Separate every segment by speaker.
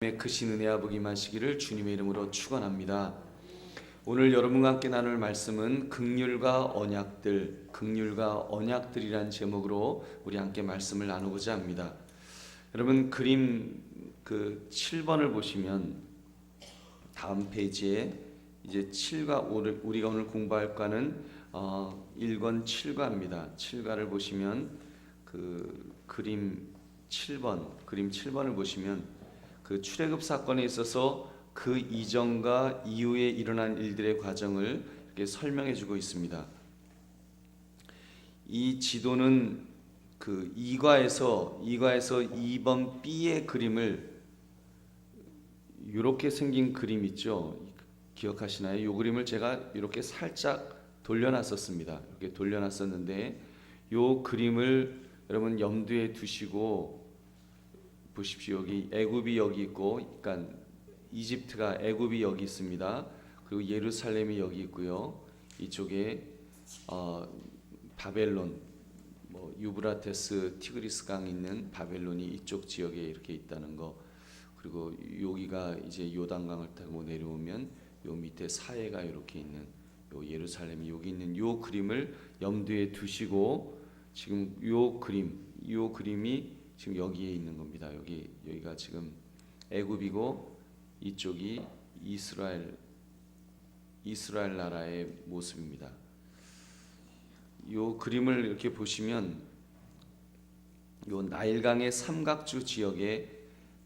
Speaker 1: 하나님의 크신 은혜 아버기 임하시기를 주님의 이름으로 축원합니다. 오늘 여러분과 함께 나눌 말씀은 긍휼과 언약들이란 제목으로 우리 함께 말씀을 나누고자 합니다. 여러분 그림 7번을 보시면 다음 페이지에 이제 7과 5를 우리가 오늘 공부할 과는 1권 7과입니다. 7과를 보시면 그림 7번을 보시면 그 출애굽 사건에 있어서 그 이전과 이후에 일어난 일들의 과정을 이렇게 설명해 주고 있습니다. 이 지도는 그 2과에서 2번 B의 그림을 이렇게 생긴 그림 있죠. 기억하시나요? 이 그림을 제가 이렇게 살짝 돌려놨었습니다. 이렇게 돌려놨었는데 이 그림을 여러분 염두에 두시고 보십시오. 여기 애굽이 여기 있고, 그러니까 이집트가 애굽이 여기 있습니다. 그리고 예루살렘이 여기 있고요. 이쪽에 바벨론, 유브라테스 티그리스 강 있는 바벨론이 이쪽 지역에 이렇게 있다는 거. 그리고 여기가 이제 요단강을 타고 내려오면 요 밑에 사해가 이렇게 있는 요 예루살렘이 여기 있는 요 그림을 염두에 두시고 지금 요 그림이 지금 여기에 있는 겁니다. 여기가 지금 애굽이고 이쪽이 이스라엘 나라의 모습입니다. 요 그림을 이렇게 보시면 요 나일강의 삼각주 지역에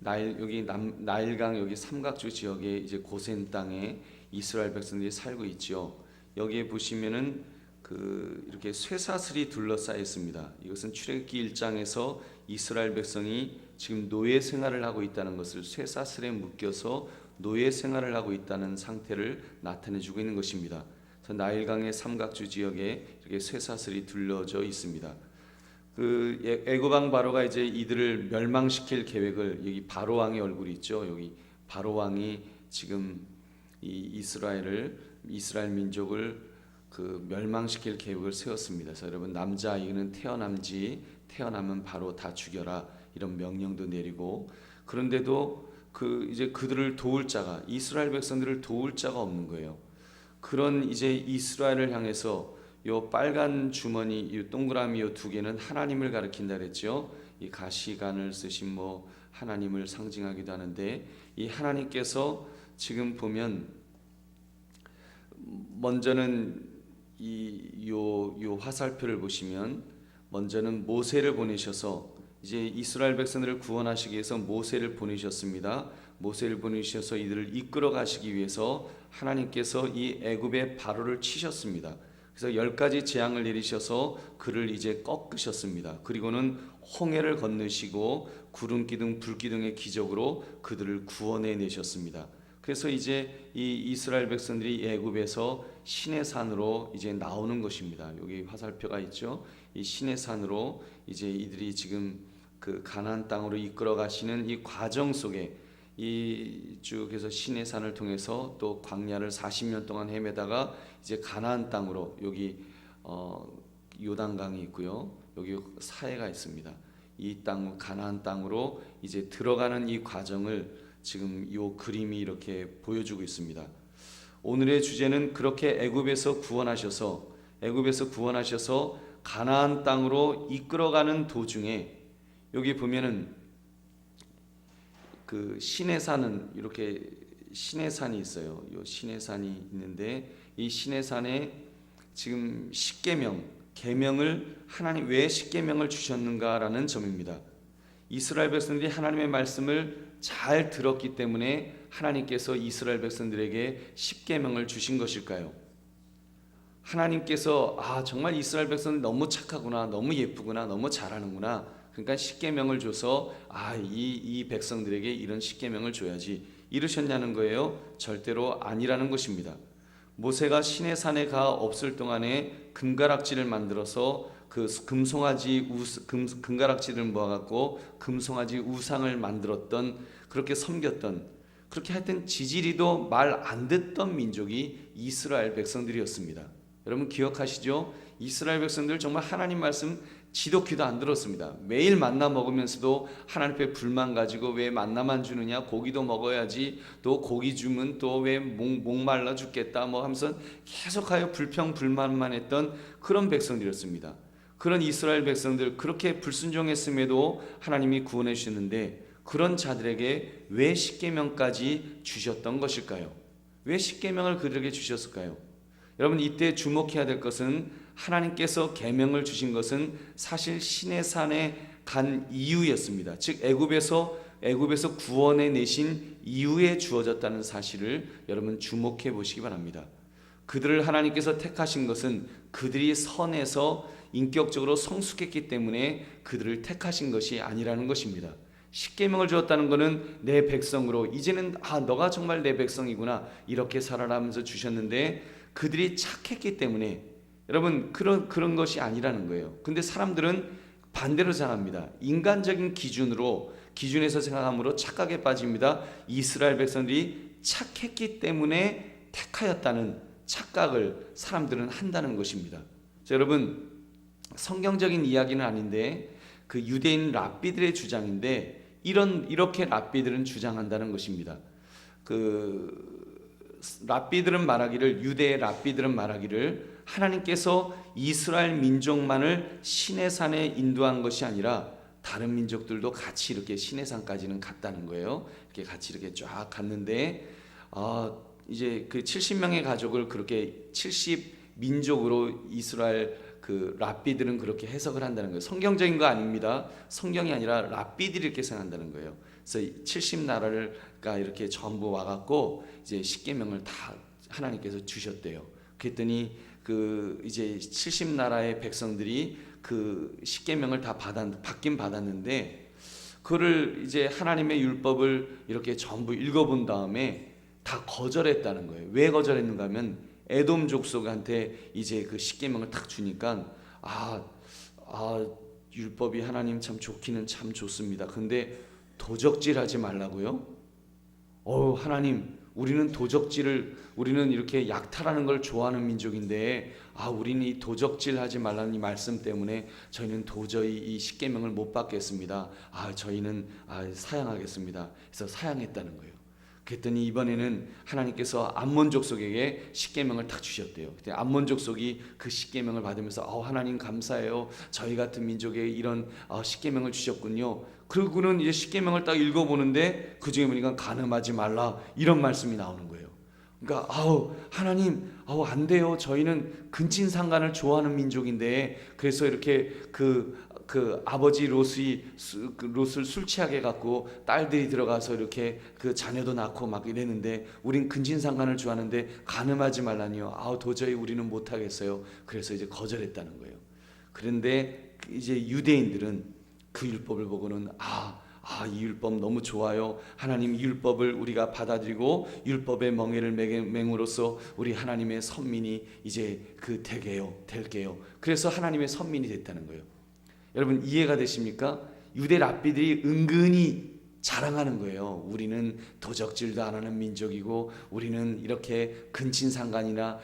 Speaker 1: 나일강 여기 삼각주 지역에 이제 고센 땅에 이스라엘 백성들이 살고 있죠. 여기에 보시면은 이렇게 쇠사슬이 둘러싸여 있습니다. 이것은 출애굽기 1장에서 이스라엘 백성이 지금 노예 생활을 하고 있다는 것을 쇠사슬에 묶여서 노예 생활을 하고 있다는 상태를 나타내주고 있는 것입니다. 그래서 나일강의 삼각주 지역에 이렇게 쇠사슬이 둘러져 있습니다. 애굽 왕 바로가 이제 이들을 멸망시킬 계획을, 여기 바로 왕의 얼굴이 있죠. 여기 바로 왕이 지금 이 이스라엘 민족을 멸망시킬 계획을 세웠습니다. 그래서 여러분 남자 아이는 태어나면 바로 다 죽여라 이런 명령도 내리고, 그런데도 이제 그들을 도울 자가, 이스라엘 백성들을 도울 자가 없는 거예요. 그런 이제 이스라엘을 향해서 요 빨간 주머니, 이 동그라미 요 두 개는 하나님을 가리킨다 그랬죠. 이 가시관을 쓰신 하나님을 상징하기도 하는데, 이 하나님께서 지금 보면 먼저는 요 화살표를 보시면 먼저는 모세를 보내셔서 이제 이스라엘 백성들을 구원하시기 위해서 모세를 보내셨습니다. 모세를 보내셔서 이들을 이끌어 가시기 위해서 하나님께서 이 애굽의 바로를 치셨습니다. 그래서 10가지 재앙을 내리셔서 그를 이제 꺾으셨습니다. 그리고는 홍해를 건너시고 구름 기둥 불 기둥의 기적으로 그들을 구원해 내셨습니다. 그래서 이제 이 이스라엘 백성들이 애굽에서 시내산으로 이제 나오는 것입니다. 여기 화살표가 있죠. 이 시내산으로 이제 이들이 지금 가나안 땅으로 이끌어 가시는 이 과정 속에 이 쭉해서 시내산을 통해서 또 광야를 40년 동안 헤매다가 이제 가나안 땅으로, 여기 요단강이 있고요. 여기 사해가 있습니다. 이 땅 가나안 땅으로 이제 들어가는 이 과정을 지금 이 그림이 이렇게 보여주고 있습니다. 오늘의 주제는 그렇게 애굽에서 구원하셔서 가나안 땅으로 이끌어가는 도중에, 여기 보면은 시내산은 이렇게 시내산이 있어요. 이 시내산이 있는데 이 시내산에 지금 계명을 하나님 왜 십계명을 주셨는가라는 점입니다. 이스라엘 백성들이 하나님의 말씀을 잘 들었기 때문에 하나님께서 이스라엘 백성들에게 십계명을 주신 것일까요? 하나님께서 정말 이스라엘 백성은 너무 착하구나, 너무 예쁘구나, 너무 잘하는구나, 그러니까 십계명을 줘서 이 백성들에게 이런 십계명을 줘야지 이러셨냐는 거예요? 절대로 아니라는 것입니다. 모세가 시내산에 가 없을 동안에 금가락지를 만들어서 금가락지를 모아갖고 금송아지 우상을 만들었던, 그렇게 섬겼던, 그렇게 하여튼 지지리도 말 안 듣던 민족이 이스라엘 백성들이었습니다. 여러분 기억하시죠? 이스라엘 백성들 정말 하나님 말씀 지독히도 안 들었습니다. 매일 만나 먹으면서도 하나님 앞에 불만 가지고 왜 만나만 주느냐, 고기도 먹어야지, 또 고기 주면 또 왜 목말라 죽겠다 뭐 하면서 계속하여 불평불만만 했던 그런 백성들이었습니다. 그런 이스라엘 백성들, 그렇게 불순종했음에도 하나님이 구원해 주셨는데 그런 자들에게 왜 십계명까지 주셨던 것일까요? 왜 십계명을 그들에게 주셨을까요? 여러분, 이때 주목해야 될 것은 하나님께서 계명을 주신 것은 사실 시내산에 간 이유였습니다. 즉 애굽에서 구원해 내신 이후에 주어졌다는 사실을 여러분 주목해 보시기 바랍니다. 그들을 하나님께서 택하신 것은 그들이 선해서 인격적으로 성숙했기 때문에 그들을 택하신 것이 아니라는 것입니다. 십계명을 주었다는 것은 내 백성으로 이제는 너가 정말 내 백성이구나 이렇게 살아라 하면서 주셨는데 그들이 착했기 때문에 여러분 그런 것이 아니라는 거예요. 근데 사람들은 반대로 생각합니다. 인간적인 기준에서 생각함으로 착각에 빠집니다. 이스라엘 백성들이 착했기 때문에 택하였다는 착각을 사람들은 한다는 것입니다. 자, 여러분, 성경적인 이야기는 아닌데 그 유대인 랍비들의 주장인데 이렇게 랍비들은 주장한다는 것입니다. 유대의 랍비들은 말하기를 하나님께서 이스라엘 민족만을 시내산에 인도한 것이 아니라 다른 민족들도 같이 이렇게 시내산까지는 갔다는 거예요. 이렇게 같이 이렇게 쫙 갔는데 이제 그 70명의 가족을 그렇게 70민족으로 이스라엘 그 랍비들은 그렇게 해석을 한다는 거예요. 성경적인 거 아닙니다. 성경이 아니라 랍비들이 이렇게 생각한다는 거예요. 그래서 70나라가 이렇게 전부 와갖고 이제 십계명을 다 하나님께서 주셨대요. 그랬더니 그 이제 70나라의 백성들이 그 십계명을 다 받긴 받았는데 그를 이제 하나님의 율법을 이렇게 전부 읽어본 다음에 다 거절했다는 거예요. 왜 거절했는가 하면 에돔 족속한테 이제 그 십계명을 딱 주니까 율법이 하나님 참 좋기는 참 좋습니다. 근데 도적질하지 말라고요? 하나님, 우리는 이렇게 약탈하는 걸 좋아하는 민족인데 우리는 이 도적질하지 말라는 이 말씀 때문에 저희는 도저히 이 십계명을 못 받겠습니다. 저희는 사양하겠습니다. 그래서 사양했다는 거예요. 그랬더니 이번에는 하나님께서 암몬 족속에게 십계명을 딱 주셨대요. 그때 암몬 족속이 그 십계명을 받으면서 하나님 감사해요. 저희 같은 민족에 이런 십계명을 주셨군요. 그리고는 이제 십계명을 딱 읽어보는데 그 중에 보니까 간음하지 말라 이런 말씀이 나오는 거예요. 그러니까 하나님 안 돼요. 저희는 근친상간을 좋아하는 민족인데 그래서 이렇게 그 아버지 롯을 술 취하게 해갖고 딸들이 들어가서 이렇게 그 자녀도 낳고 막 이랬는데 우린 근친상간을 좋아하는데 간음하지 말라니요. 도저히 우리는 못하겠어요. 그래서 이제 거절했다는 거예요. 그런데 이제 유대인들은 그 율법을 보고는 이 율법 너무 좋아요. 하나님 율법을 우리가 받아들이고 율법의 멍에를 맹으로써 우리 하나님의 선민이 이제 될게요. 그래서 하나님의 선민이 됐다는 거예요. 여러분 이해가 되십니까? 유대 랍비들이 은근히 자랑하는 거예요. 우리는 도적질도 안 하는 민족이고 우리는 이렇게 근친상간이나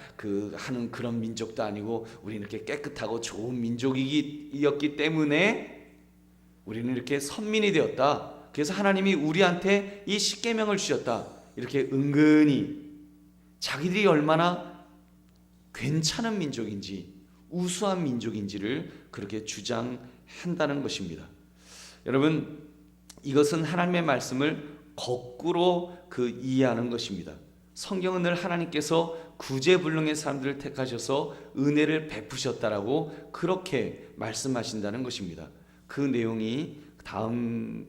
Speaker 1: 하는 그런 민족도 아니고 우리는 이렇게 깨끗하고 좋은 민족이었기 때문에 우리는 이렇게 선민이 되었다. 그래서 하나님이 우리한테 이 십계명을 주셨다. 이렇게 은근히 자기들이 얼마나 괜찮은 민족인지 우수한 민족인지를 그렇게 주장한다는 것입니다. 여러분 이것은 하나님의 말씀을 거꾸로 이해하는 것입니다. 성경은 늘 하나님께서 구제불능의 사람들을 택하셔서 은혜를 베푸셨다라고 그렇게 말씀하신다는 것입니다. 그 내용이 다음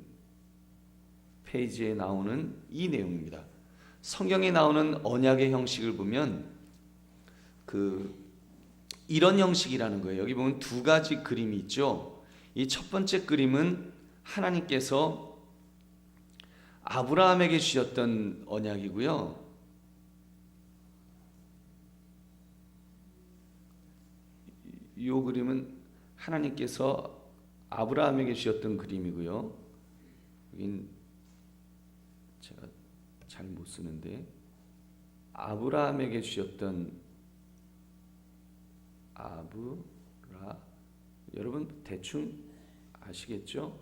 Speaker 1: 페이지에 나오는 이 내용입니다. 성경에 나오는 언약의 형식을 보면 이런 형식이라는 거예요. 여기 보면 두 가지 그림이 있죠. 이 첫 번째 그림은 하나님께서 아브라함에게 주셨던 언약이고요. 이 그림은 하나님께서 아브라함에게 주셨던 그림이고요. 여긴 제가 잘 못 쓰는데 아브라함에게 주셨던 여러분 대충 아시겠죠?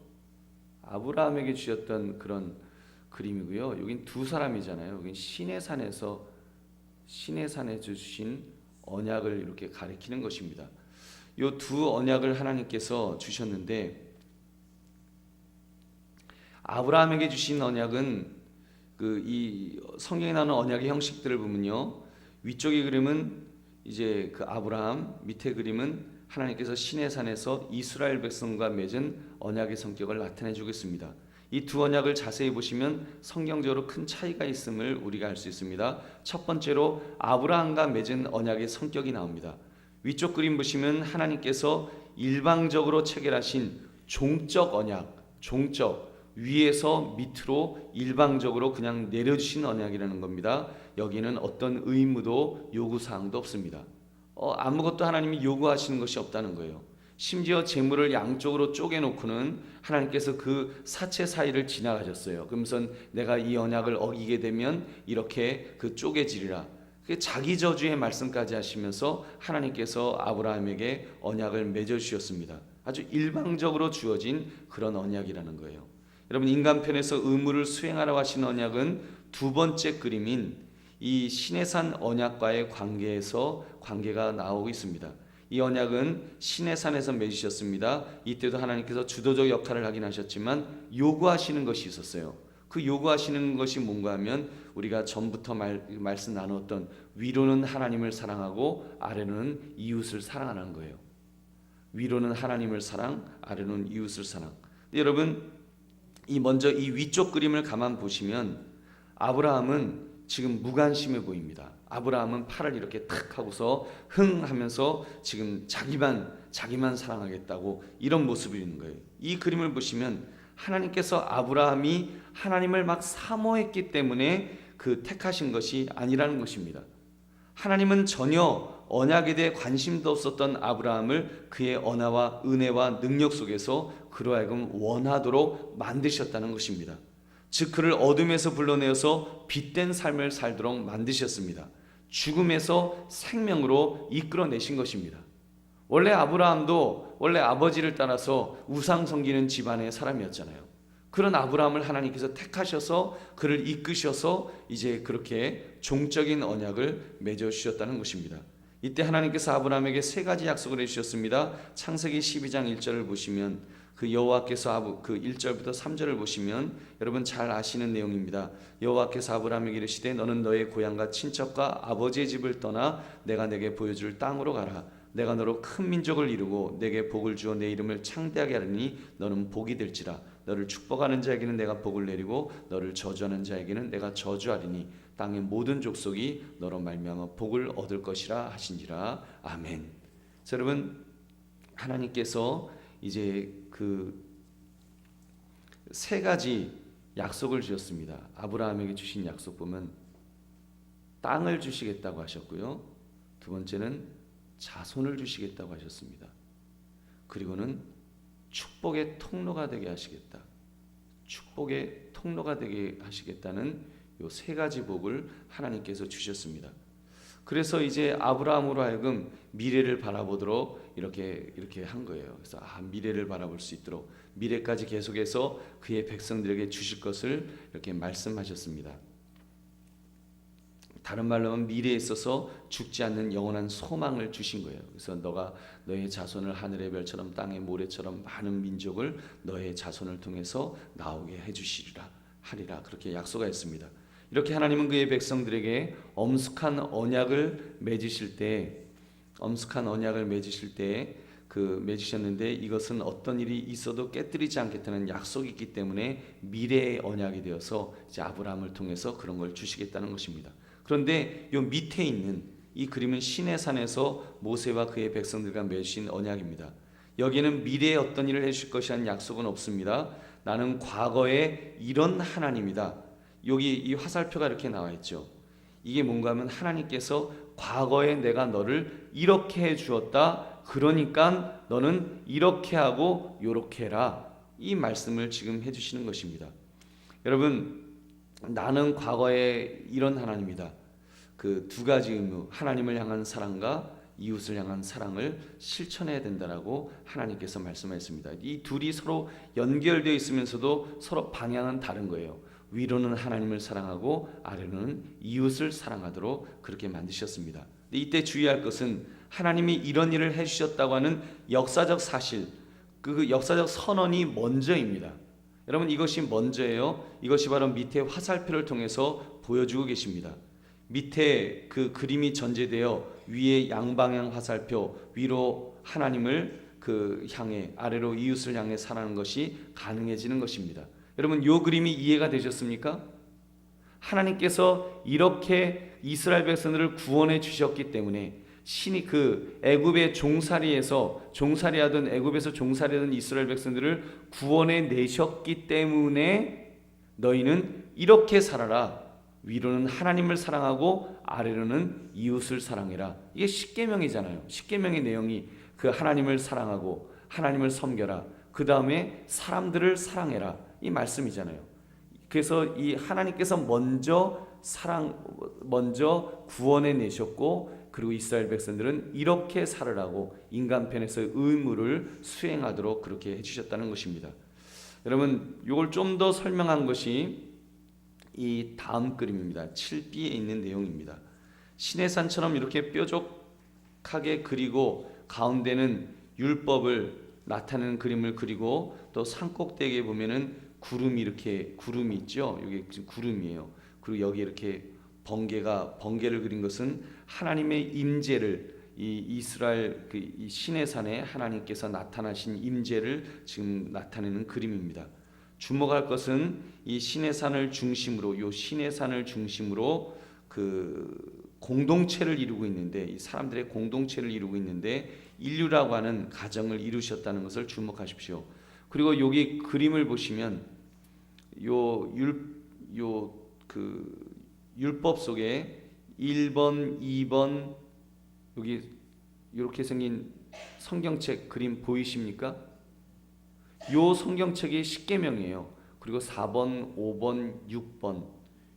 Speaker 1: 아브라함에게 주셨던 그런 그림이고요. 여긴 두 사람이잖아요. 여긴 시내 산에 주신 언약을 이렇게 가리키는 것입니다. 이 두 언약을 하나님께서 주셨는데, 아브라함에게 주신 언약은 이 성경에 나오는 언약의 형식들을 보면요, 위쪽의 그림은 이제 그 아브라함, 밑에 그림은 하나님께서 시내산에서 이스라엘 백성과 맺은 언약의 성격을 나타내 주겠습니다. 이 두 언약을 자세히 보시면 성경적으로 큰 차이가 있음을 우리가 알 수 있습니다. 첫 번째로 아브라함과 맺은 언약의 성격이 나옵니다. 위쪽 그림 보시면 하나님께서 일방적으로 체결하신 종적 언약, 종적, 위에서 밑으로 일방적으로 그냥 내려주신 언약이라는 겁니다. 여기는 어떤 의무도 요구사항도 없습니다. 아무것도 하나님이 요구하시는 것이 없다는 거예요. 심지어 재물을 양쪽으로 쪼개놓고는 하나님께서 그 사체 사이를 지나가셨어요. 그러면서 내가 이 언약을 어기게 되면 이렇게 그 쪼개지리라. 자기 저주의 말씀까지 하시면서 하나님께서 아브라함에게 언약을 맺어주셨습니다. 아주 일방적으로 주어진 그런 언약이라는 거예요. 여러분, 인간편에서 의무를 수행하라고 하신 언약은 두 번째 그림인 이 시내산 언약과의 관계가 나오고 있습니다. 이 언약은 시내산에서 맺으셨습니다. 이때도 하나님께서 주도적 역할을 하긴 하셨지만 요구하시는 것이 있었어요. 그 요구하시는 것이 뭔가 하면 우리가 전부터 말씀 나눴던 위로는 하나님을 사랑하고 아래로는 이웃을 사랑하는 거예요. 위로는 하나님을 사랑, 아래로는 이웃을 사랑. 여러분, 먼저 이 위쪽 그림을 가만 보시면 아브라함은 지금 무관심해 보입니다. 아브라함은 팔을 이렇게 탁 하고서 흥 하면서 지금 자기만 사랑하겠다고 이런 모습이 있는 거예요. 이 그림을 보시면 하나님께서 아브라함이 하나님을 막 사모했기 때문에 그 택하신 것이 아니라는 것입니다. 하나님은 전혀 언약에 대해 관심도 없었던 아브라함을 그의 언어와 은혜와 능력 속에서 그로 하여금 원하도록 만드셨다는 것입니다. 즉 그를 어둠에서 불러내어서 빛된 삶을 살도록 만드셨습니다. 죽음에서 생명으로 이끌어내신 것입니다. 원래 아브라함도 원래 아버지를 따라서 우상 섬기는 집안의 사람이었잖아요. 그런 아브라함을 하나님께서 택하셔서 그를 이끄셔서 이제 그렇게 종적인 언약을 맺어주셨다는 것입니다. 이때 하나님께서 아브라함에게 세 가지 약속을 해주셨습니다. 창세기 12장 1절을 보시면 그 여호와께서 그 1절부터 3절을 보시면 여러분 잘 아시는 내용입니다. 여호와께서 아브라함에게 이르시되 너는 너의 고향과 친척과 아버지의 집을 떠나 내가 내게 보여줄 땅으로 가라. 내가 너로 큰 민족을 이루고 내게 복을 주어 내 이름을 창대하게 하리니 너는 복이 될지라. 너를 축복하는 자에게는 내가 복을 내리고 너를 저주하는 자에게는 내가 저주하리니 땅의 모든 족속이 너로 말미암아 복을 얻을 것이라 하신지라. 아멘. 자, 여러분, 하나님께서 이제 그 세 가지 약속을 주셨습니다. 아브라함에게 주신 약속 보면 땅을 주시겠다고 하셨고요. 두 번째는 자손을 주시겠다고 하셨습니다. 그리고는 축복의 통로가 되게 하시겠다. 축복의 통로가 되게 하시겠다는 요 세 가지 복을 하나님께서 주셨습니다. 그래서 이제 아브라함으로 하여금 미래를 바라보도록 이렇게 한 거예요. 그래서 미래를 바라볼 수 있도록 미래까지 계속해서 그의 백성들에게 주실 것을 이렇게 말씀하셨습니다. 다른 말로 하면 미래에 있어서 죽지 않는 영원한 소망을 주신 거예요. 그래서 너가 너의 자손을 하늘의 별처럼 땅의 모래처럼 많은 민족을 너의 자손을 통해서 나오게 해주시리라 하리라 그렇게 약속하였습니다. 이렇게 하나님은 그의 백성들에게 엄숙한 언약을 맺으실 때 맺으셨는데 이것은 어떤 일이 있어도 깨뜨리지 않겠다는 약속이 있기 때문에 미래의 언약이 되어서 이제 아브라함을 통해서 그런 걸 주시겠다는 것입니다. 그런데 요 밑에 있는 이 그림은 시내산에서 모세와 그의 백성들과 맺으신 언약입니다. 여기는 미래에 어떤 일을 해주실 것이라는 약속은 없습니다. 나는 과거에 이런 하나님이다. 여기 이 화살표가 이렇게 나와 있죠. 이게 뭔가 하면 하나님께서 과거에 내가 너를 이렇게 해주었다. 그러니까 너는 이렇게 하고 요렇게 해라. 이 말씀을 지금 해주시는 것입니다. 여러분, 나는 과거에 이런 하나님이다. 그 두 가지 의무, 하나님을 향한 사랑과 이웃을 향한 사랑을 실천해야 된다라고 하나님께서 말씀하셨습니다. 이 둘이 서로 연결되어 있으면서도 서로 방향은 다른 거예요. 위로는 하나님을 사랑하고 아래로는 이웃을 사랑하도록 그렇게 만드셨습니다. 이때 주의할 것은 하나님이 이런 일을 해주셨다고 하는 역사적 사실, 그 역사적 선언이 먼저입니다. 여러분, 이것이 먼저예요. 이것이 바로 밑에 화살표를 통해서 보여주고 계십니다. 밑에 그 그림이 전제되어 위에 양방향 화살표, 위로 하나님을 향해, 아래로 이웃을 향해 살아가는 것이 가능해지는 것입니다. 여러분, 이 그림이 이해가 되셨습니까? 하나님께서 이렇게 이스라엘 백성들을 구원해 주셨기 때문에 신이 그 애굽의 종살이하던 애굽에서 종살이하던 이스라엘 백성들을 구원해 내셨기 때문에 너희는 이렇게 살아라. 위로는 하나님을 사랑하고 아래로는 이웃을 사랑해라. 이게 십계명이잖아요. 십계명의 내용이 그 하나님을 사랑하고 하나님을 섬겨라. 그 다음에 사람들을 사랑해라. 이 말씀이잖아요. 그래서 이 하나님께서 먼저 구원해 내셨고, 그리고 이스라엘 백성들은 이렇게 살으라고 인간편에서의 의무를 수행하도록 그렇게 해주셨다는 것입니다. 여러분, 이걸 좀 더 설명한 것이 이 다음 그림입니다. 7b에 있는 내용입니다. 시내산처럼 이렇게 뾰족하게 그리고 가운데는 율법을 나타내는 그림을 그리고, 또 산꼭대기에 보면은 구름이 있죠. 이게 지금 구름이에요. 그리고 여기 이렇게 번개를 그린 것은 하나님의 임재를, 이 이스라엘 이 시내산에 하나님께서 나타나신 임재를 지금 나타내는 그림입니다. 주목할 것은 이 시내산을 중심으로, 그 공동체를 이루고 있는데, 이 사람들의 공동체를 이루고 있는데 인류라고 하는 가정을 이루셨다는 것을 주목하십시오. 그리고 여기 그림을 보시면 율법 속에 1번, 2번, 여기 이렇게 생긴 성경책 그림 보이십니까? 요 성경책이 십계명이에요. 그리고 4번, 5번, 6번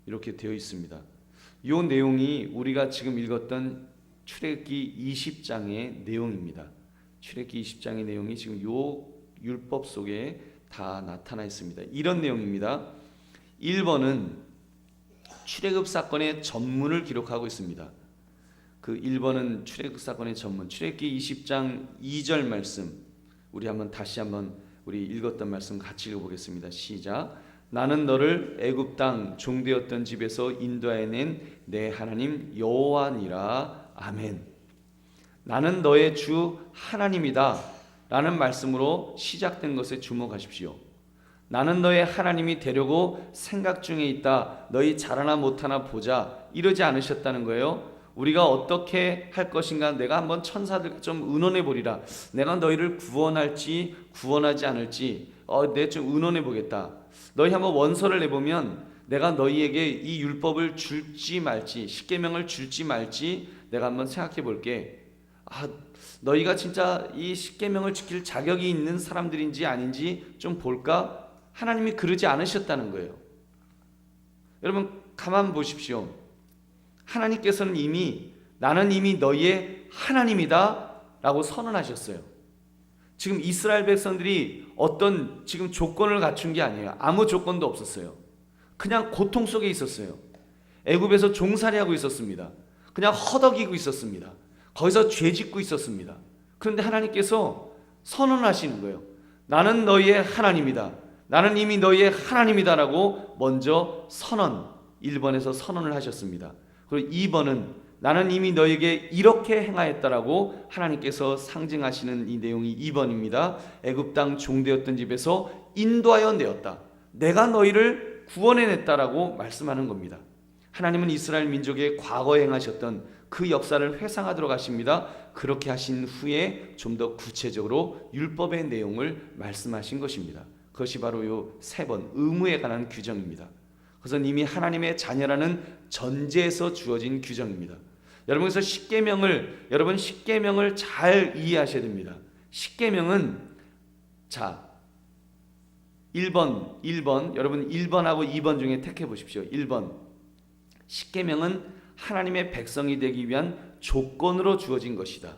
Speaker 1: 이렇게 되어 있습니다. 요 내용이 우리가 지금 읽었던 출애굽기 20장의 내용입니다. 출애굽기 20장의 내용이 지금 요 율법 속에 다 나타나 있습니다. 이런 내용입니다. 1번은 출애굽 사건의 전문을 기록하고 있습니다. 그 1번은 출애굽 사건의 전문, 출애굽기 20장 2절 말씀, 다시 한번 우리 읽었던 말씀 같이 읽어보겠습니다. 시작. 나는 너를 애굽 땅 종되었던 집에서 인도하여 낸 내 하나님 여호와니라. 아멘. 나는 너의 주 하나님이다 라는 말씀으로 시작된 것에 주목하십시오. 나는 너의 하나님이 되려고 생각 중에 있다. 너희 잘하나 못하나 보자. 이러지 않으셨다는 거예요. 우리가 어떻게 할 것인가, 내가 한번 천사들 좀 의논해 보리라. 내가 너희를 구원할지 구원하지 않을지 내 좀 의논해 보겠다. 너희 한번 원서를 내보면 내가 너희에게 이 율법을 줄지 말지, 십계명을 줄지 말지 내가 한번 생각해 볼게. 너희가 진짜 이 십계명을 지킬 자격이 있는 사람들인지 아닌지 좀 볼까? 하나님이 그러지 않으셨다는 거예요. 여러분, 가만 보십시오. 하나님께서는 나는 이미 너희의 하나님이다 라고 선언하셨어요. 지금 이스라엘 백성들이 어떤 지금 조건을 갖춘 게 아니에요. 아무 조건도 없었어요. 그냥 고통 속에 있었어요. 애굽에서 종살이하고 있었습니다. 그냥 허덕이고 있었습니다. 거기서 죄 짓고 있었습니다. 그런데 하나님께서 선언하시는 거예요. 나는 너희의 하나님이다. 나는 이미 너희의 하나님이다라고 먼저 1번에서 선언을 하셨습니다. 그리고 2번은 나는 이미 너에게 이렇게 행하였다라고 하나님께서 상징하시는 이 내용이 2번입니다. 애굽 땅 종되었던 집에서 인도하여 내었다. 내가 너희를 구원해냈다라고 말씀하는 겁니다. 하나님은 이스라엘 민족의 과거에 행하셨던 그 역사를 회상하도록 하십니다. 그렇게 하신 후에 좀 더 구체적으로 율법의 내용을 말씀하신 것입니다. 그것이 바로 요 3번 의무에 관한 규정입니다. 그것은 이미 하나님의 자녀라는 전제에서 주어진 규정입니다. 여러분께서 십계명을 잘 이해하셔야 됩니다. 십계명은 1번 여러분 1번하고 2번 중에 택해 보십시오. 1번 십계명은 하나님의 백성이 되기 위한 조건으로 주어진 것이다.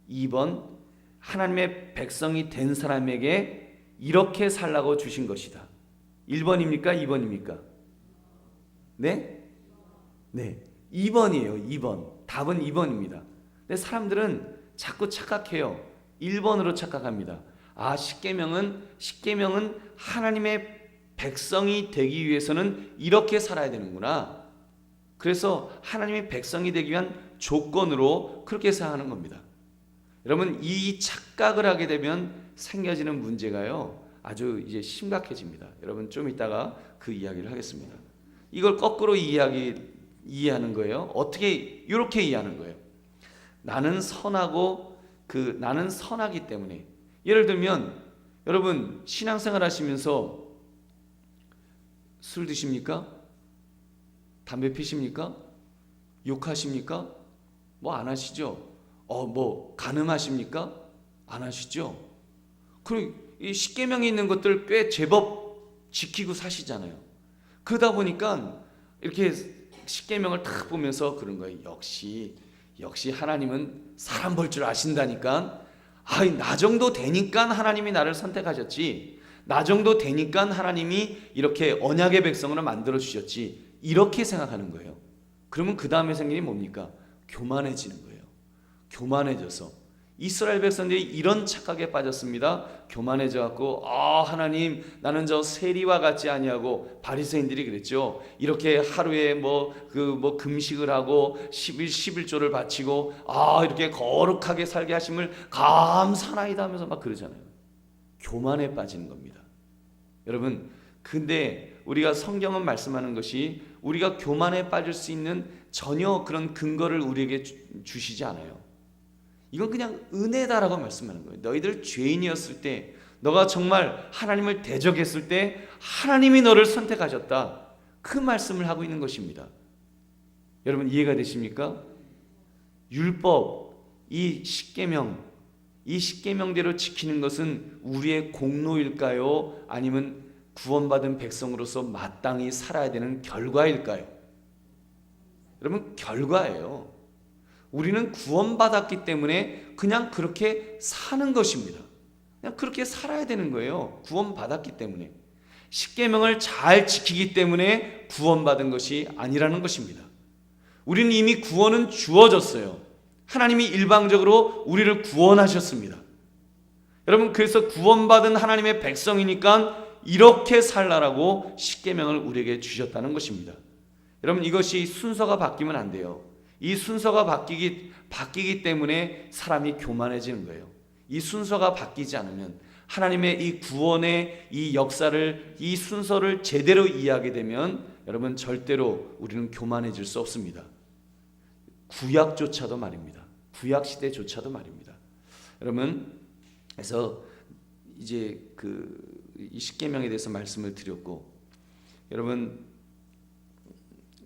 Speaker 1: 2번, 하나님의 백성이 된 사람에게 이렇게 살라고 주신 것이다. 1번입니까? 2번입니까? 네? 네. 2번이에요. 2번. 답은 2번입니다. 근데 사람들은 자꾸 착각해요. 1번으로 착각합니다. 아, 십계명은 하나님의 백성이 되기 위해서는 이렇게 살아야 되는구나. 그래서 하나님의 백성이 되기 위한 조건으로 그렇게 생각하는 겁니다. 여러분, 이 착각을 하게 되면 생겨지는 문제가요, 아주 이제 심각해집니다. 여러분, 좀 이따가 그 이야기를 하겠습니다. 이걸 거꾸로 이해하는 거예요. 어떻게 이렇게 이해하는 거예요. 나는 선하기 때문에. 예를 들면 여러분, 신앙생활 하시면서 술 드십니까? 담배 피십니까? 욕하십니까? 뭐 안 하시죠? 간음하십니까? 안 하시죠? 그리고 이 십계명에 있는 것들 꽤 제법 지키고 사시잖아요. 그러다 보니까 이렇게 십계명을 딱 보면서 그런 거예요. 역시 하나님은 사람 볼 줄 아신다니까. 나 정도 되니까 하나님이 나를 선택하셨지. 나 정도 되니까 하나님이 이렇게 언약의 백성으로 만들어 주셨지. 이렇게 생각하는 거예요. 그러면 그 다음에 생기는 뭡니까? 교만해지는 거예요. 교만해져서 이스라엘 백성들이 이런 착각에 빠졌습니다. 교만해져 갖고 하나님, 나는 저 세리와 같지 아니하고, 바리새인들이 그랬죠. 이렇게 하루에 금식을 하고 11조를 바치고 이렇게 거룩하게 살게 하심을 감사나이다 하면서 막 그러잖아요. 교만에 빠지는 겁니다. 여러분, 근데 우리가 성경은 말씀하는 것이 우리가 교만에 빠질 수 있는 전혀 그런 근거를 우리에게 주시지 않아요. 이건 그냥 은혜다라고 말씀하는 거예요. 너희들 죄인이었을 때, 너가 정말 하나님을 대적했을 때 하나님이 너를 선택하셨다. 그 말씀을 하고 있는 것입니다. 여러분, 이해가 되십니까? 율법, 이 십계명대로 지키는 것은 우리의 공로일까요? 아니면 구원받은 백성으로서 마땅히 살아야 되는 결과일까요? 여러분, 결과예요. 우리는 구원받았기 때문에 그냥 그렇게 사는 것입니다. 그냥 그렇게 살아야 되는 거예요. 구원받았기 때문에. 십계명을 잘 지키기 때문에 구원받은 것이 아니라는 것입니다. 우리는 이미 구원은 주어졌어요. 하나님이 일방적으로 우리를 구원하셨습니다. 여러분, 그래서 구원받은 하나님의 백성이니까 이렇게 살라라고 십계명을 우리에게 주셨다는 것입니다. 여러분, 이것이 순서가 바뀌면 안 돼요. 이 순서가 바뀌기 때문에 사람이 교만해지는 거예요. 이 순서가 바뀌지 않으면, 하나님의 이 구원의 이 역사를, 이 순서를 제대로 이해하게 되면 여러분, 절대로 우리는 교만해질 수 없습니다. 구약조차도 말입니다. 구약 시대조차도 말입니다. 여러분, 그래서 이제 이 십계명에 대해서 말씀을 드렸고, 여러분,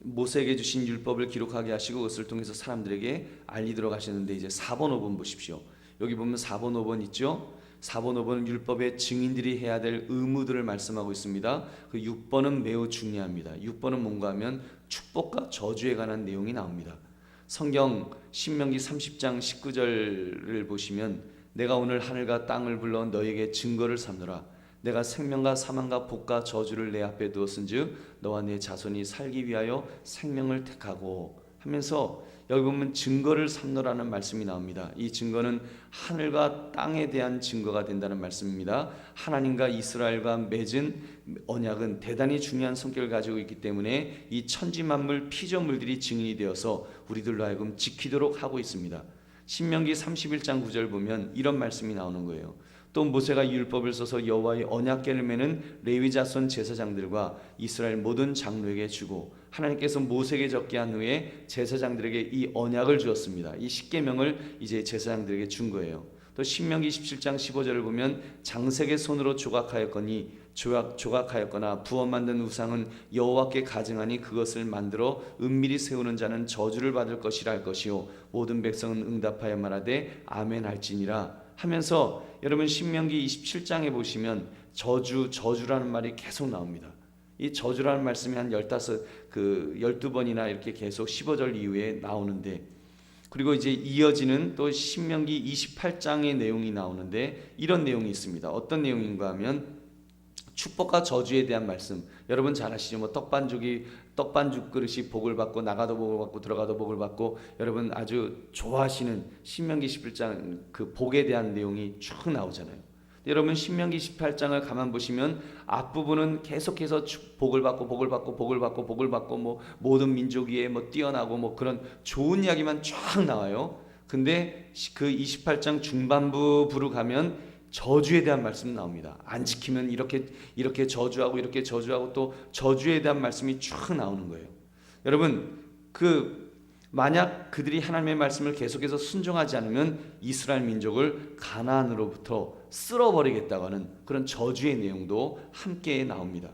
Speaker 1: 모세에게 주신 율법을 기록하게 하시고 그것을 통해서 사람들에게 알리도록 하셨는데, 이제 4번 5번 보십시오. 여기 보면 4번 5번 있죠. 4번 5번은 율법의 증인들이 해야 될 의무들을 말씀하고 있습니다. 그 6번은 매우 중요합니다. 6번은 뭔가 하면 축복과 저주에 관한 내용이 나옵니다. 성경 신명기 30장 19절을 보시면, 내가 오늘 하늘과 땅을 불러 너에게 증거를 삼노라. 내가 생명과 사망과 복과 저주를 내 앞에 두었은즉 너와 내 자손이 살기 위하여 생명을 택하고, 하면서 여기 보면 증거를 삼노라는 말씀이 나옵니다. 이 증거는 하늘과 땅에 대한 증거가 된다는 말씀입니다. 하나님과 이스라엘과 맺은 언약은 대단히 중요한 성격을 가지고 있기 때문에 이 천지 만물 피조물들이 증인이 되어서 우리들로 하여금 지키도록 하고 있습니다. 신명기 31장 9절 보면 이런 말씀이 나오는 거예요. 또 모세가 이 율법을 써서 여호와의 언약궤를 메는 레위 자손 제사장들과 이스라엘 모든 장로에게 주고, 하나님께서 모세에게 적게 한 후에 제사장들에게 이 언약을 주었습니다. 이 십계명을 이제 제사장들에게 준 거예요. 또 신명기 17장 15절을 보면, 장색의 손으로 조각하였거나 부어 만든 우상은 여호와께 가증하니 그것을 만들어 은밀히 세우는 자는 저주를 받을 것이라 할 것이요 모든 백성은 응답하여 말하되 아멘 할지니라 하면서, 여러분 신명기 27장에 보시면 저주라는 말이 계속 나옵니다. 이 저주라는 말씀이 한 12번이나 이렇게 계속 15절 이후에 나오는데, 그리고 이제 이어지는 또 신명기 28장의 내용이 나오는데 이런 내용이 있습니다. 어떤 내용인가 하면 축복과 저주에 대한 말씀. 여러분 잘 아시죠? 뭐 떡반죽 그릇이 복을 받고 나가도 복을 받고 들어가도 복을 받고, 여러분 아주 좋아하시는 신명기 11장 그 복에 대한 내용이 쭉 나오잖아요. 여러분 신명기 18장을 가만 보시면 앞부분은 계속해서 복을 받고 뭐 모든 민족 위에 뭐 뛰어나고 뭐 그런 좋은 이야기만 쫙 나와요. 근데 그 28장 중반부로 가면 저주에 대한 말씀 나옵니다. 안 지키면 이렇게 저주하고 이렇게 저주하고 또 저주에 대한 말씀이 쭉 나오는 거예요. 여러분 만약 그들이 하나님의 말씀을 계속해서 순종하지 않으면 이스라엘 민족을 가나안으로부터 쓸어버리겠다고 하는 그런 저주의 내용도 함께 나옵니다.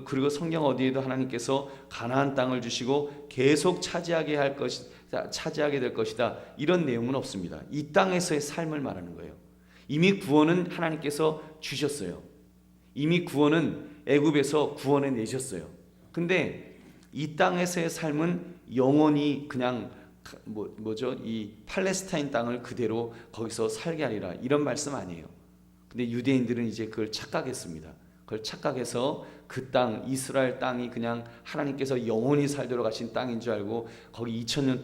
Speaker 1: 그리고 성경 어디에도 하나님께서 가나안 땅을 주시고 계속 차지하게 될 것이다 이런 내용은 없습니다. 이 땅에서의 삶을 말하는 거예요. 이미 구원은 하나님께서 주셨어요. 이미 구원은 애굽에서 구원해 내셨어요. 근데 이 땅에서의 삶은 영원히 그냥 이 팔레스타인 땅을 그대로 거기서 살게 하리라 이런 말씀 아니에요. 근데 유대인들은 이제 그걸 착각했습니다. 그걸 착각해서 그 땅, 이스라엘 땅이 그냥 하나님께서 영원히 살도록 하신 땅인 줄 알고 거기 2000년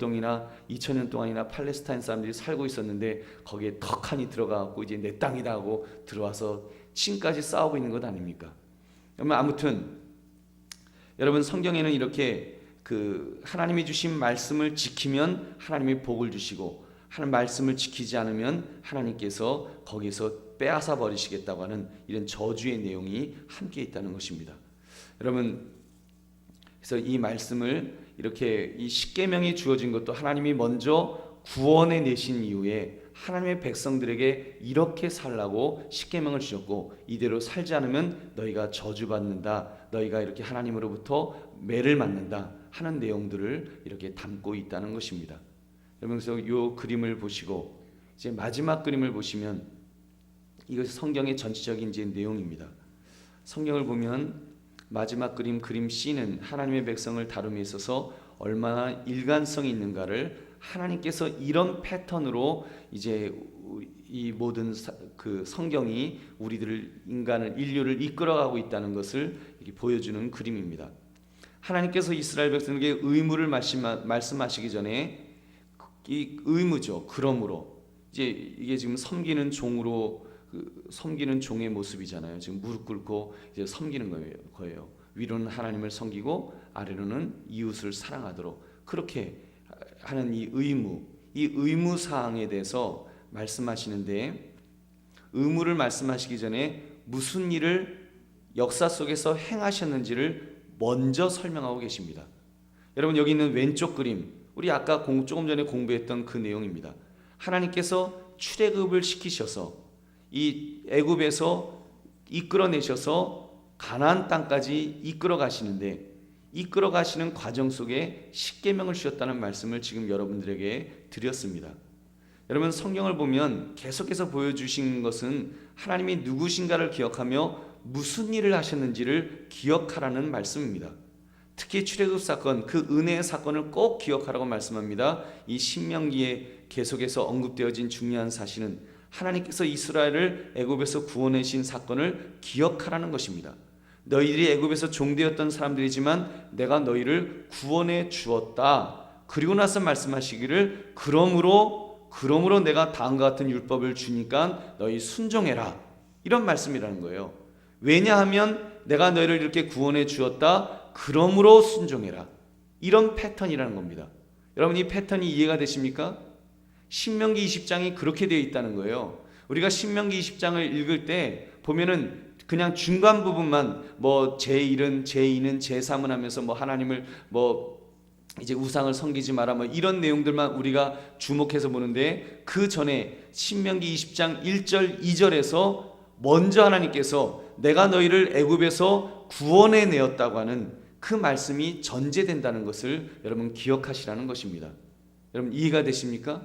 Speaker 1: 동안이나 팔레스타인 사람들이 살고 있었는데 거기에 턱하니 들어가고 이제 내 땅이다 하고 들어와서 지금까지 싸우고 있는 것 아닙니까? 아무튼 여러분 성경에는 이렇게 하나님이 주신 말씀을 지키면 하나님이 복을 주시고 하나님 말씀을 지키지 않으면 하나님께서 거기서 빼앗아 버리시겠다고 하는 이런 저주의 내용이 함께 있다는 것입니다. 여러분 그래서 이 말씀을 이렇게 이 십계명이 주어진 것도 하나님이 먼저 구원해 내신 이후에 하나님의 백성들에게 이렇게 살라고 십계명을 주셨고 이대로 살지 않으면 너희가 저주받는다, 너희가 이렇게 하나님으로부터 매를 맞는다 하는 내용들을 이렇게 담고 있다는 것입니다. 여러분 그래서 이 그림을 보시고 이제 마지막 그림을 보시면 이것이 성경의 전체적인 이제 내용입니다. 성경을 보면 마지막 그림 C는 하나님의 백성을 다룸에 있어서 얼마나 일관성이 있는가를 하나님께서 이런 패턴으로 이제 이 모든 그 성경이 인류를 이끌어가고 있다는 것을 이렇게 보여주는 그림입니다. 하나님께서 이스라엘 백성에게 의무를 말씀하시기 전에 이 의무죠. 그러므로 이게 지금 섬기는 종의 모습이잖아요. 지금 무릎 꿇고 이제 섬기는 거예요. 위로는 하나님을 섬기고 아래로는 이웃을 사랑하도록 그렇게 하는 이 의무 사항에 대해서 말씀하시는데 의무를 말씀하시기 전에 무슨 일을 역사 속에서 행하셨는지를 먼저 설명하고 계십니다. 여러분 여기 있는 왼쪽 그림 우리 아까 조금 전에 공부했던 그 내용입니다. 하나님께서 출애굽을 시키셔서 이 애굽에서 이끌어내셔서 가나안 땅까지 이끌어 가시는데 이끌어 가시는 과정 속에 십계명을 주셨다는 말씀을 지금 여러분들에게 드렸습니다. 여러분 성경을 보면 계속해서 보여주신 것은 하나님이 누구신가를 기억하며 무슨 일을 하셨는지를 기억하라는 말씀입니다. 특히 출애굽 사건, 그 은혜의 사건을 꼭 기억하라고 말씀합니다. 이 신명기에 계속해서 언급되어진 중요한 사실은 하나님께서 이스라엘을 애굽에서 구원하신 사건을 기억하라는 것입니다. 너희들이 애굽에서 종되었던 사람들이지만 내가 너희를 구원해 주었다. 그리고 나서 말씀하시기를 그러므로 내가 다음과 같은 율법을 주니까 너희 순종해라. 이런 말씀이라는 거예요. 왜냐하면 내가 너희를 이렇게 구원해 주었다. 그러므로 순종해라. 이런 패턴이라는 겁니다. 여러분 이 패턴이 이해가 되십니까? 신명기 20장이 그렇게 되어 있다는 거예요. 우리가 신명기 20장을 읽을 때 보면은 그냥 중간 부분만 제1은 제2는 제3은 하면서 하나님을 이제 우상을 섬기지 마라 이런 내용들만 우리가 주목해서 보는데 그 전에 신명기 20장 1절 2절에서 먼저 하나님께서 내가 너희를 애굽에서 구원해 내었다고 하는 그 말씀이 전제된다는 것을 여러분 기억하시라는 것입니다. 여러분 이해가 되십니까?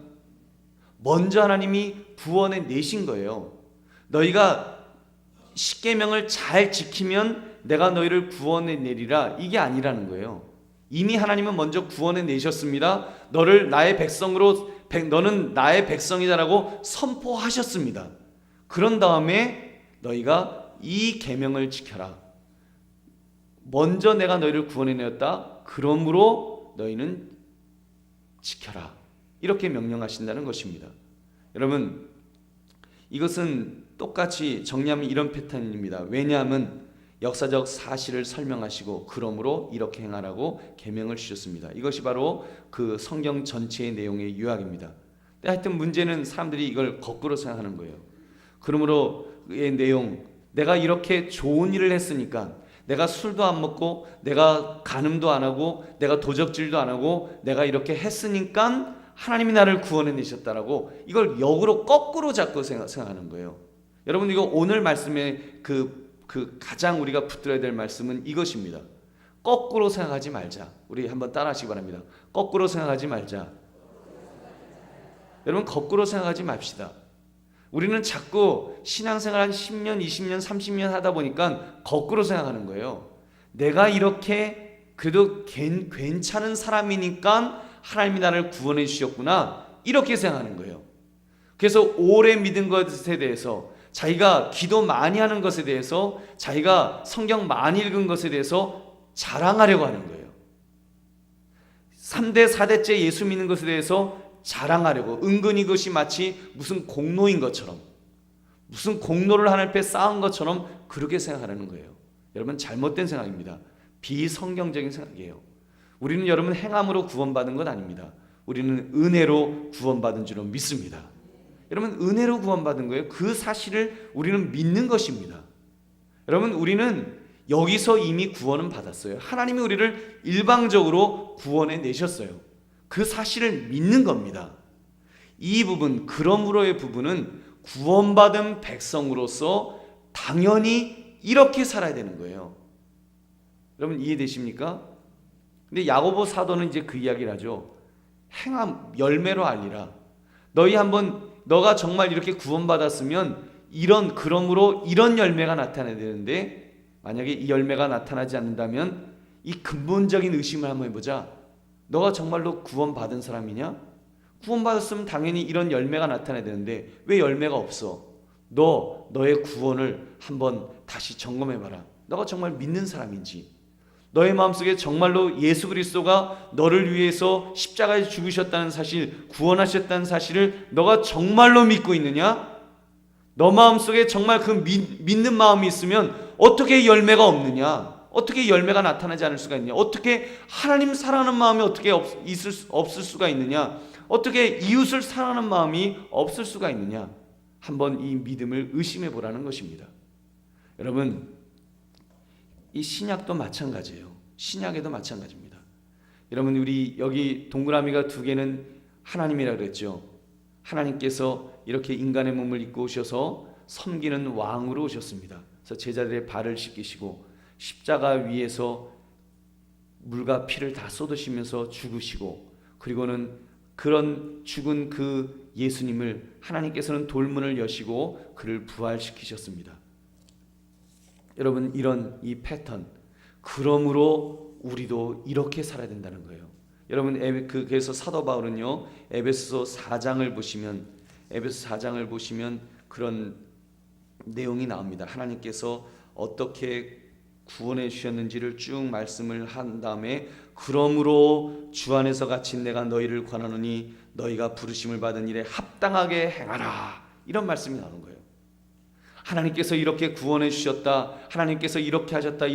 Speaker 1: 먼저 하나님이 구원해 내신 거예요. 너희가 십계명을 잘 지키면 내가 너희를 구원해 내리라 이게 아니라는 거예요. 이미 하나님은 먼저 구원해 내셨습니다. 너를 나의 너는 나의 백성이다라고 선포하셨습니다. 그런 다음에 너희가 이 계명을 지켜라. 먼저 내가 너희를 구원해내었다. 그러므로 너희는 지켜라. 이렇게 명령하신다는 것입니다. 여러분, 이것은 똑같이 정리하면 이런 패턴입니다. 왜냐하면 역사적 사실을 설명하시고 그러므로 이렇게 행하라고 계명을 주셨습니다. 이것이 바로 그 성경 전체의 내용의 요약입니다. 하여튼 문제는 사람들이 이걸 거꾸로 생각하는 거예요. 그러므로의 내용, 내가 이렇게 좋은 일을 했으니까, 내가 술도 안 먹고 내가 간음도 안 하고 내가 도적질도 안 하고 내가 이렇게 했으니까 하나님이 나를 구원해 내셨다라고 이걸 역으로 거꾸로 자꾸 생각하는 거예요. 여러분, 이거 오늘 말씀의 그 가장 우리가 붙들어야 될 말씀은 이것입니다. 거꾸로 생각하지 말자. 우리 한번 따라하시기 바랍니다. 거꾸로 생각하지 말자. 여러분, 거꾸로 생각하지 맙시다. 우리는 자꾸 신앙생활 한 10년, 20년, 30년 하다 보니까 거꾸로 생각하는 거예요. 내가 이렇게 그래도 괜찮은 사람이니까 하나님이 나를 구원해 주셨구나, 이렇게 생각하는 거예요. 그래서 오래 믿은 것에 대해서, 자기가 기도 많이 하는 것에 대해서, 자기가 성경 많이 읽은 것에 대해서 자랑하려고 하는 거예요. 3대 4대째 예수 믿는 것에 대해서 자랑하려고, 은근히 그것이 마치 무슨 공로인 것처럼, 무슨 공로를 하나님 앞에 쌓은 것처럼 그렇게 생각하는 거예요. 여러분, 잘못된 생각입니다. 비성경적인 생각이에요. 우리는 여러분 행함으로 구원받은 건 아닙니다. 우리는 은혜로 구원받은 줄로 믿습니다. 여러분, 은혜로 구원받은 거예요. 그 사실을 우리는 믿는 것입니다. 여러분, 우리는 여기서 이미 구원은 받았어요. 하나님이 우리를 일방적으로 구원해 내셨어요. 그 사실을 믿는 겁니다. 이 부분, 그러므로의 부분은 구원받은 백성으로서 당연히 이렇게 살아야 되는 거예요. 여러분, 이해되십니까? 근데 야고보 사도는 이제 그 이야기를 하죠. 행함, 열매로 알리라. 너가 정말 이렇게 구원받았으면 그러므로 이런 열매가 나타나야 되는데, 만약에 이 열매가 나타나지 않는다면 이 근본적인 의심을 한번 해보자. 너가 정말로 구원받은 사람이냐? 구원받았으면 당연히 이런 열매가 나타나야 되는데 왜 열매가 없어? 너의 구원을 한번 다시 점검해봐라. 너가 정말 믿는 사람인지, 너의 마음속에 정말로 예수 그리스도가 너를 위해서 십자가에 죽으셨다는 사실, 구원하셨다는 사실을 너가 정말로 믿고 있느냐? 너 마음속에 정말 그 믿는 마음이 있으면 어떻게 열매가 없느냐? 어떻게 열매가 나타나지 않을 수가 있느냐? 어떻게 하나님 사랑하는 마음이 어떻게 없을 수가 있느냐? 어떻게 이웃을 사랑하는 마음이 없을 수가 있느냐? 한번 이 믿음을 의심해 보라는 것입니다. 여러분, 이 신약도 마찬가지예요. 신약에도 마찬가지입니다. 여러분, 우리 여기 동그라미가 2개는 하나님이라 그랬죠. 하나님께서 이렇게 인간의 몸을 입고 오셔서 섬기는 왕으로 오셨습니다. 그래서 제자들의 발을 씻기시고 십자가 위에서 물과 피를 다 쏟으시면서 죽으시고, 그리고는 그런 죽은 그 예수님을 하나님께서는 돌문을 여시고 그를 부활시키셨습니다. 여러분, 이런 이 패턴, 그러므로 우리도 이렇게 살아야 된다는 거예요. 여러분, 그래서 사도 바울은요, 에베소서 4장을 보시면 그런 내용이 나옵니다. 하나님께서 어떻게 구원해 주셨는지를 쭉 말씀을 한 다음에, 그러므로 주 안에서 갇힌 내가 너희를 권하노니 너희가 부르심을 받은 일에 합당하게 행하라, 이런 말씀이 나오는 거예요. 하나님께서 이렇게 구원해 주셨다, 하나님께서 이렇게 하셨다,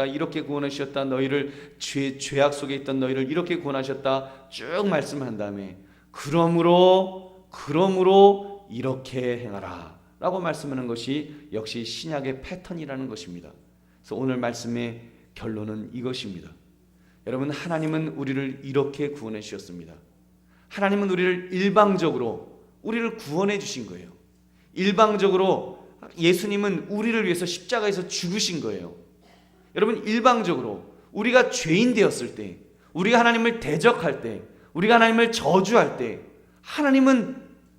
Speaker 1: 이렇게 구원해 주셨다, 너희를 죄악 속에 있던 너희를 이렇게 구원하셨다, 쭉 말씀한 다음에 그러므로 이렇게 행하라 라고 말씀하는 것이 역시 신약의 패턴이라는 것입니다. 그래서 오늘 말씀의 결론은 이것입니다. 여러분, 하나님은 우리를 이렇게 구원해 주셨습니다. 하나님은 우리를 일방적으로 우리를 구원해 주신 거예요. 일방적으로 예수님은 우리를 위해서 십자가에서 죽으신 거예요. 여러분, 일방적으로 우리가 죄인 되었을 때, 우리가 하나님을 대적할 때, 우리가 하나님을 저주할 때, 하나님은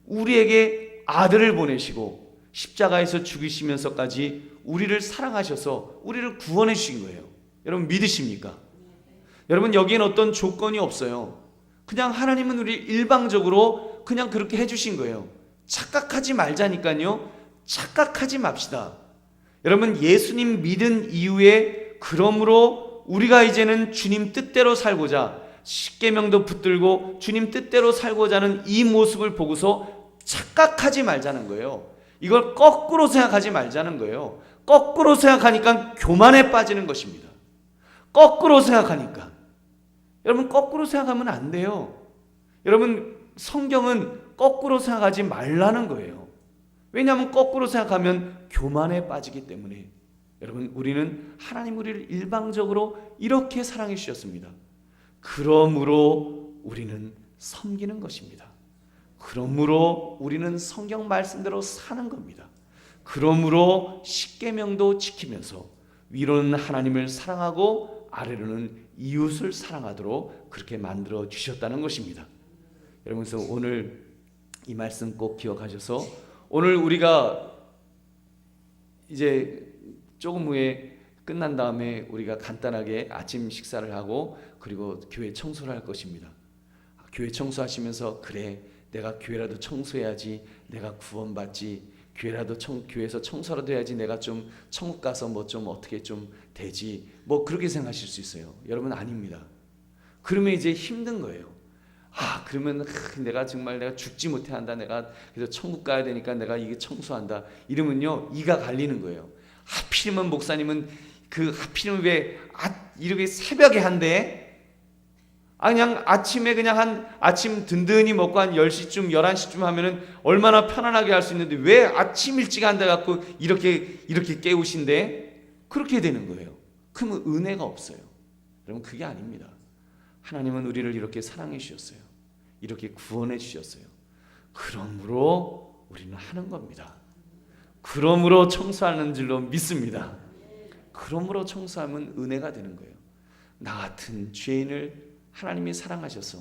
Speaker 1: 우리에게 아들을 보내시고 십자가에서 죽으시면서까지 우리를 사랑하셔서 우리를 구원해 주신 거예요. 여러분, 믿으십니까? 여러분, 여기엔 어떤 조건이 없어요. 그냥 하나님은 우리 일방적으로 그냥 그렇게 해주신 거예요. 착각하지 말자니까요. 착각하지 맙시다. 여러분, 예수님 믿은 이후에 그러므로 우리가 이제는 주님 뜻대로 살고자, 십계명도 붙들고 주님 뜻대로 살고자 하는 이 모습을 보고서 착각하지 말자는 거예요. 이걸 거꾸로 생각하지 말자는 거예요. 거꾸로 생각하니까 교만에 빠지는 것입니다. 거꾸로 생각하니까. 여러분, 거꾸로 생각하면 안 돼요. 여러분, 성경은 거꾸로 생각하지 말라는 거예요. 왜냐하면 거꾸로 생각하면 교만에 빠지기 때문에. 여러분, 우리는 하나님 우리를 일방적으로 이렇게 사랑해 주셨습니다. 그러므로 우리는 섬기는 것입니다. 그러므로 우리는 성경 말씀대로 사는 겁니다. 그러므로 십계명도 지키면서 위로는 하나님을 사랑하고 아래로는 이웃을 사랑하도록 그렇게 만들어 주셨다는 것입니다. 여러분, 그래서 오늘 이 말씀 꼭 기억하셔서 오늘 우리가 이제 조금 후에 끝난 다음에 우리가 간단하게 아침 식사를 하고 그리고 교회 청소를 할 것입니다. 교회 청소하시면서 그래, 내가 교회라도 청소해야지, 내가 구원받지, 교회에서 청소라도 해야지, 내가 좀 천국 가서 뭐 좀 어떻게 좀 되지, 뭐 그렇게 생각하실 수 있어요. 여러분, 아닙니다. 그러면 이제 힘든 거예요. 그러면 내가 정말 내가 죽지 못해 한다, 내가 그래서 천국 가야 되니까 내가 이게 청소한다, 이러면요 이가 갈리는 거예요. 하필이면 목사님은 하필이면 왜 이렇게 새벽에 한대? 그냥 아침에 그냥 한 아침 든든히 먹고 한 10시쯤 11시쯤 하면은 얼마나 편안하게 할 수 있는데 왜 아침 일찍 한다 갖고 이렇게 깨우신대? 그렇게 되는 거예요. 그러면 은혜가 없어요. 여러분, 그게 아닙니다. 하나님은 우리를 이렇게 사랑해 주셨어요. 이렇게 구원해 주셨어요. 그러므로 우리는 하는 겁니다. 그러므로 청소하는 줄로 믿습니다. 그러므로 청소하면 은혜가 되는 거예요. 나 같은 죄인을 하나님이 사랑하셔서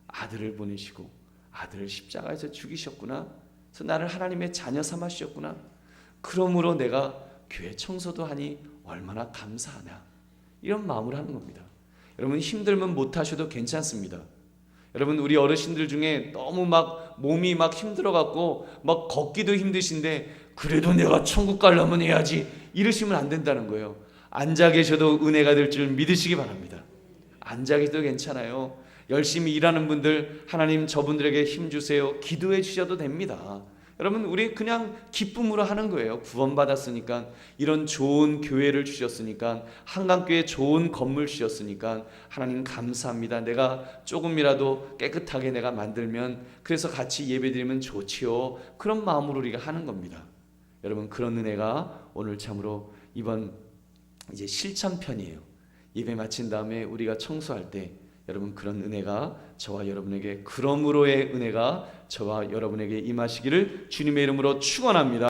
Speaker 1: 아들을 보내시고 아들을 십자가에서 죽이셨구나. 그래서 나를 하나님의 자녀 삼아 주셨구나. 그러므로 내가 교회 청소도 하니 얼마나 감사하냐. 이런 마음으로 하는 겁니다. 여러분, 힘들면 못 하셔도 괜찮습니다. 여러분, 우리 어르신들 중에 너무 몸이 힘들어 갖고 걷기도 힘드신데 그래도 내가 천국 가려면 해야지 이러시면 안 된다는 거예요. 앉아 계셔도 은혜가 될 줄 믿으시기 바랍니다. 앉아 계셔도 괜찮아요. 열심히 일하는 분들, 하나님 저분들에게 힘 주세요. 기도해 주셔도 됩니다. 여러분, 우리 그냥 기쁨으로 하는 거예요. 구원받았으니까, 이런 좋은 교회를 주셨으니까, 한강교회 좋은 건물 주셨으니까 하나님 감사합니다. 내가 조금이라도 깨끗하게 내가 만들면 그래서 같이 예배드리면 좋지요. 그런 마음으로 우리가 하는 겁니다. 여러분, 그런 은혜가 오늘 참으로 이번 이제 실천편이에요. 예배 마친 다음에 우리가 청소할 때 여러분, 그런 은혜가 저와 여러분에게, 그러므로의 은혜가 저와 여러분에게 임하시기를 주님의 이름으로 축원합니다.